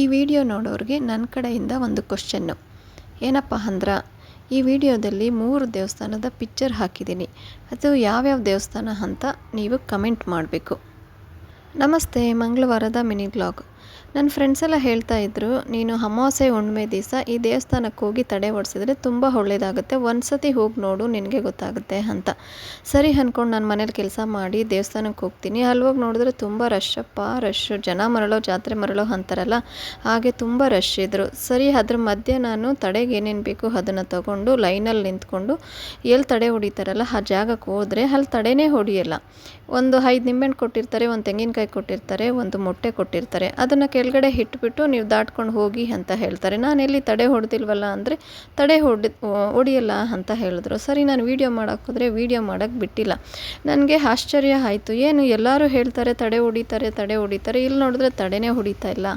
ಈ ವಿಡಿಯೋ ನೋಡೋರಿಗೆ ನನ್ನ ಕಡೆಯಿಂದ ಒಂದು ಕ್ವಶನ್ನು. ಏನಪ್ಪ ಅಂದ್ರೆ, ಈ ವಿಡಿಯೋದಲ್ಲಿ 3 ದೇವಸ್ಥಾನದ ಪಿಕ್ಚರ್ ಹಾಕಿದ್ದೀನಿ. ಅದು ಯಾವ್ಯಾವ ದೇವಸ್ಥಾನ ಅಂತ ನೀವು ಕಮೆಂಟ್ ಮಾಡಬೇಕು. ನಮಸ್ತೆ, ಮಂಗಳವಾರದ ಮಿನಿ ವ್ಲಾಗ್. ನನ್ನ ಫ್ರೆಂಡ್ಸ್ ಎಲ್ಲ ಹೇಳ್ತಾ ಇದ್ರು, ನೀನು ಅಮಾವಾಸ್ಯೆ ಹುಣ್ಣಿಮೆ ದಿವಸ ಈ ದೇವಸ್ಥಾನಕ್ಕೆ ಹೋಗಿ ತಡೆ ಓಡಿಸಿದ್ರೆ ತುಂಬ ಒಳ್ಳೆಯದಾಗುತ್ತೆ, ಒಂದು ಸತಿ ಹೋಗಿ ನೋಡು, ನಿನಗೆ ಗೊತ್ತಾಗುತ್ತೆ ಅಂತ. ಸರಿ ಅಂದ್ಕೊಂಡು ನಾನು ಮನೇಲಿ ಕೆಲಸ ಮಾಡಿ ದೇವಸ್ಥಾನಕ್ಕೆ ಹೋಗ್ತೀನಿ. ಅಲ್ಲಿ ಹೋಗಿ ನೋಡಿದ್ರೆ ತುಂಬ ರಶ್ಶು, ಜನ ಮರಳೋ ಜಾತ್ರೆ ಮರಳೋ ಅಂತಾರಲ್ಲ, ಹಾಗೆ ತುಂಬ ರಶ್ ಇದ್ದರು. ಸರಿ, ಅದ್ರ ಮಧ್ಯೆ ನಾನು ತಡೆಗೆ ಏನೇನು ಬೇಕು ಅದನ್ನು ತೊಗೊಂಡು ಲೈನಲ್ಲಿ ನಿಂತ್ಕೊಂಡು ಎಲ್ಲಿ ತಡೆ ಹೊಡಿತಾರಲ್ಲ ಆ ಜಾಗಕ್ಕೆ ಹೋದರೆ ಅಲ್ಲಿ ತಡೆನೇ ಹೊಡಿಯಲ್ಲ. ಒಂದು 5 ನಿಂಬೆಹಣ್ಣು ಕೊಟ್ಟಿರ್ತಾರೆ, ಒಂದು ತೆಂಗಿನಕಾಯಿ ಕೊಟ್ಟಿರ್ತಾರೆ, ಒಂದು ಮೊಟ್ಟೆ ಕೊಟ್ಟಿರ್ತಾರೆ. ಅದನ್ನು ಕೆಳಗಡೆ ಇಟ್ಬಿಟ್ಟು ನೀವು ದಾಟ್ಕೊಂಡು ಹೋಗಿ ಅಂತ ಹೇಳ್ತಾರೆ. ನಾನು ಎಲ್ಲಿ ತಡೆ ಹೊಡೆದಿಲ್ವಲ್ಲ ಅಂದರೆ ತಡೆ ಹೊಡಿಯಲ್ಲ ಅಂತ ಹೇಳಿದ್ರು. ಸರಿ, ನಾನು ವೀಡಿಯೋ ಮಾಡೋಕ್ಕೋದ್ರೆ ವೀಡಿಯೋ ಮಾಡೋಕ್ಕೆ ಬಿಟ್ಟಿಲ್ಲ. ನನಗೆ ಆಶ್ಚರ್ಯ ಆಯಿತು, ಏನು ಎಲ್ಲರೂ ಹೇಳ್ತಾರೆ ತಡೆ ಹೊಡಿತಾರೆ, ಇಲ್ಲಿ ನೋಡಿದ್ರೆ ತಡೆನೇ ಹೊಡಿತಾ ಇಲ್ಲ.